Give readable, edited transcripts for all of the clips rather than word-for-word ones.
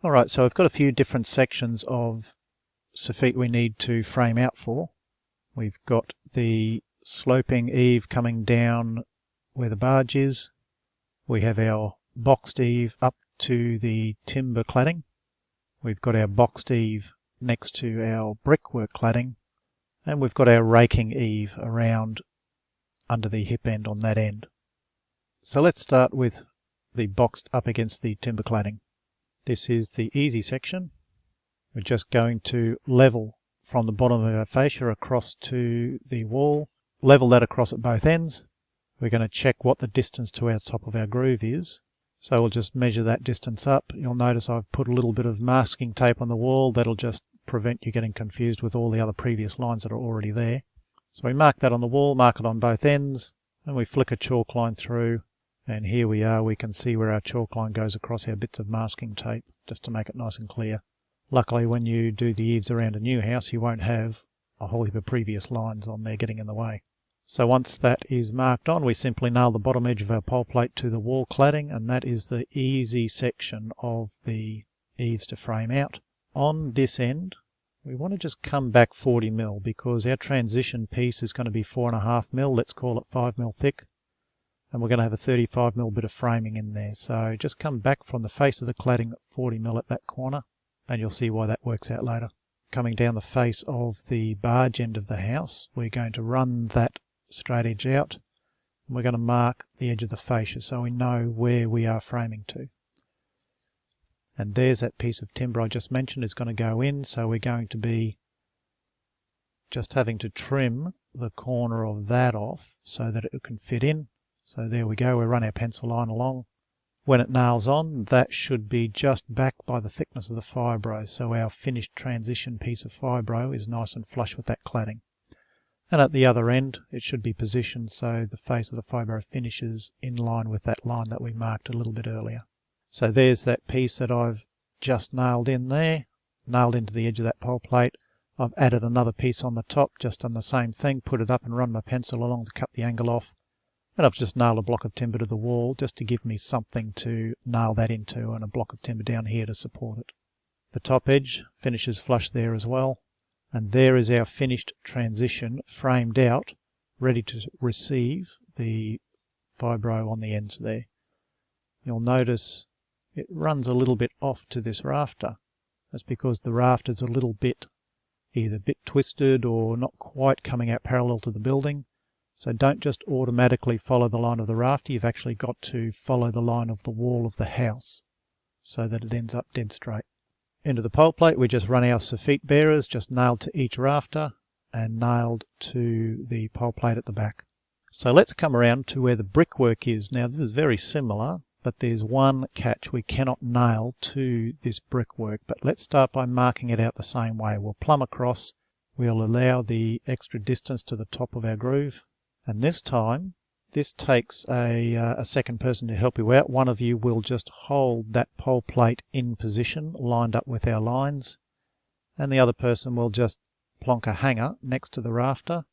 Alright, so I've got a few different sections of soffit we need to frame out for. We've got the sloping eave coming down where the barge is. We have our boxed eave up to the timber cladding. We've got our boxed eave next to our brickwork cladding. And we've got our raking eave around under the hip end on that end. So let's start with the boxed up against the timber cladding. This is the easy section. We're just going to level from the bottom of our fascia across to the wall, level that across at both ends. We're going to check what the distance to our top of our groove is. So we'll just measure that distance up. You'll notice I've put a little bit of masking tape on the wall. That'll just prevent you getting confused with all the other previous lines that are already there. So we mark that on the wall, mark it on both ends, and we flick a chalk line through. And here we are, we can see where our chalk line goes across our bits of masking tape, just to make it nice and clear. Luckily, when you do the eaves around a new house, you won't have a whole heap of previous lines on there getting in the way. So once that is marked on, we simply nail the bottom edge of our pole plate to the wall cladding, and that is the easy section of the eaves to frame out. On this end, we want to just come back 40 mil because our transition piece is going to be 4.5 mil, let's call it 5 mil thick. And we're going to have a 35 mil bit of framing in there. So just come back from the face of the cladding 40 mil at that corner, and you'll see why that works out later. Coming down the face of the barge end of the house, we're going to run that straight edge out, and we're going to mark the edge of the fascia so we know where we are framing to. And there's that piece of timber I just mentioned is going to go in, so we're going to be just having to trim the corner of that off so that it can fit in. So there we go, we run our pencil line along. When it nails on, that should be just back by the thickness of the fibro, so our finished transition piece of fibro is nice and flush with that cladding. And at the other end, it should be positioned so the face of the fibro finishes in line with that line that we marked a little bit earlier. So there's that piece that I've just nailed in there, nailed into the edge of that pole plate. I've added another piece on the top, just done the same thing, put it up and run my pencil along to cut the angle off. And I've just nailed a block of timber to the wall just to give me something to nail that into and a block of timber down here to support it. The top edge finishes flush there as well. And there is our finished transition framed out, ready to receive the fibro on the ends there. You'll notice it runs a little bit off to this rafter. That's because the rafter's a little bit either a bit twisted or not quite coming out parallel to the building. So don't just automatically follow the line of the rafter, you've actually got to follow the line of the wall of the house so that it ends up dead straight. Into the pole plate we just run our soffit bearers, just nailed to each rafter and nailed to the pole plate at the back. So let's come around to where the brickwork is. Now this is very similar, but there's one catch: we cannot nail to this brickwork. But let's start by marking it out the same way. We'll plumb across, we'll allow the extra distance to the top of our groove. And this time, this takes a second person to help you out. One of you will just hold that pole plate in position, lined up with our lines. And the other person will just plonk a hanger next to the rafter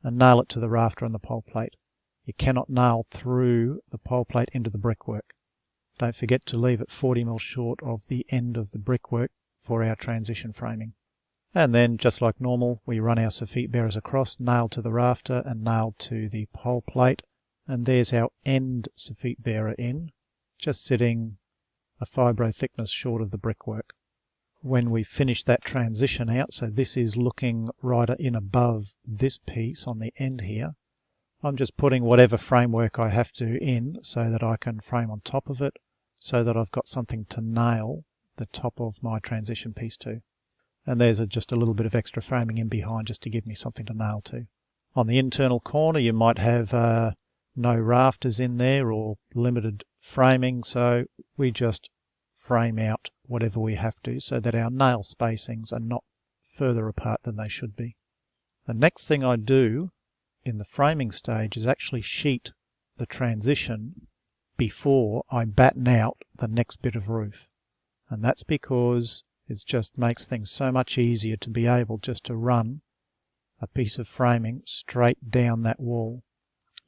and nail it to the rafter and the pole plate. You cannot nail through the pole plate into the brickwork. Don't forget to leave it 40 mil short of the end of the brickwork for our transition framing. And then, just like normal, we run our soffit bearers across, nailed to the rafter and nailed to the pole plate. And there's our end soffit bearer in, just sitting a fibro thickness short of the brickwork. When we finish that transition out, so this is looking right in above this piece on the end here, I'm just putting whatever framework I have to in so that I can frame on top of it, so that I've got something to nail the top of my transition piece to. And there's just a little bit of extra framing in behind just to give me something to nail to. On the internal corner you might have no rafters in there or limited framing, so we just frame out whatever we have to so that our nail spacings are not further apart than they should be. The next thing I do in the framing stage is actually sheet the transition before I batten out the next bit of roof. And that's because it just makes things so much easier to be able just to run a piece of framing straight down that wall.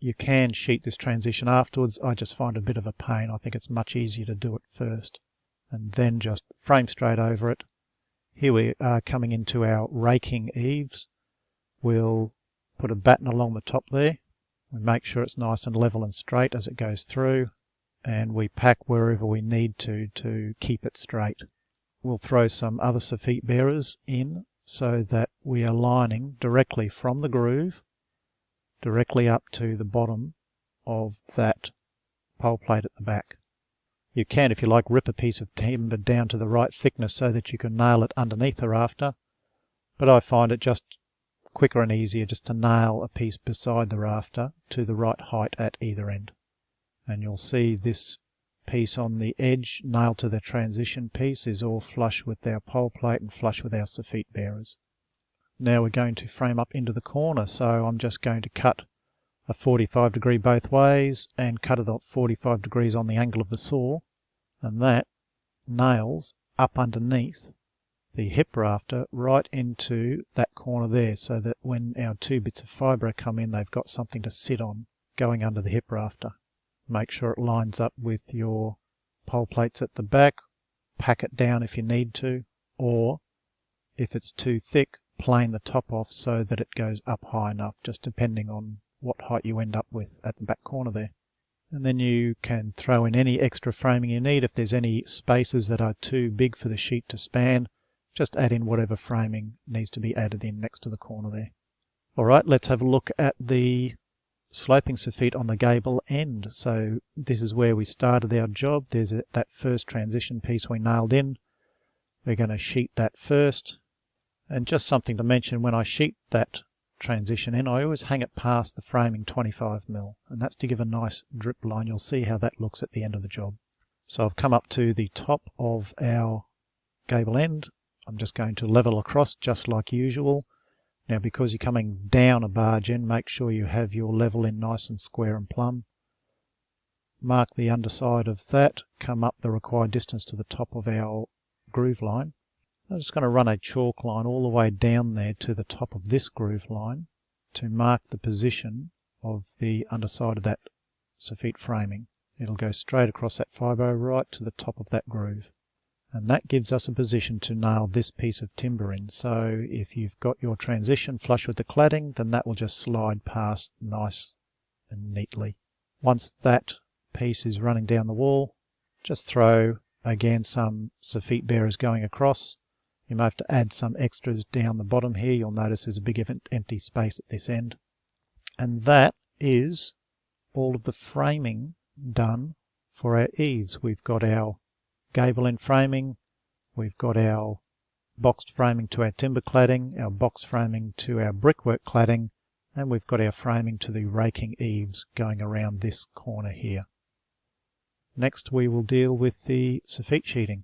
You can sheet this transition afterwards. I just find it a bit of a pain. I think it's much easier to do it first. and then just frame straight over it. Here we are coming into our raking eaves. We'll put a batten along the top there. We make sure it's nice and level and straight as it goes through, and we pack wherever we need to keep it straight. We'll throw some other soffit bearers in so that we are lining directly from the groove directly up to the bottom of that pole plate at the back. You can, if you like, rip a piece of timber down to the right thickness so that you can nail it underneath the rafter, but I find it just quicker and easier just to nail a piece beside the rafter to the right height at either end. And you'll see this piece on the edge nailed to the transition piece is all flush with our pole plate and flush with our soffit bearers. Now we're going to frame up into the corner, so I'm just going to cut a 45 degree both ways and cut it at 45 degrees on the angle of the saw, and that nails up underneath the hip rafter right into that corner there, so that when our two bits of fibre come in, they've got something to sit on going under the hip rafter. Make sure it lines up with your pole plates at the back. Pack it down if you need to, or if it's too thick, plane the top off so that it goes up high enough, just depending on what height you end up with at the back corner there. And then you can throw in any extra framing you need. If there's any spaces that are too big for the sheet to span, just add in whatever framing needs to be added in next to the corner there. Alright, let's have a look at the sloping soffit on the gable end. So this is where we started our job. There's that first transition piece we nailed in. We're going to sheet that first. And just something to mention, when I sheet that transition in, I always hang it past the framing 25mm, and that's to give a nice drip line. You'll see how that looks at the end of the job. So I've come up to the top of our gable end. I'm just going to level across just like usual. Now, because you're coming down a barge end, make sure you have your level in nice and square and plumb. Mark the underside of that, come up the required distance to the top of our groove line. I'm just going to run a chalk line all the way down there to the top of this groove line to mark the position of the underside of that soffit framing. It'll go straight across that fibre right to the top of that groove. And that gives us a position to nail this piece of timber in. So if you've got your transition flush with the cladding, then that will just slide past nice and neatly. Once that piece is running down the wall, just throw again some soffit bearers going across. You may have to add some extras down the bottom here. You'll notice there's a big empty space at this end. And that is all of the framing done for our eaves. We've got our gable end framing, we've got our boxed framing to our timber cladding, our box framing to our brickwork cladding, and we've got our framing to the raking eaves going around this corner here. Next we will deal with the soffit sheeting.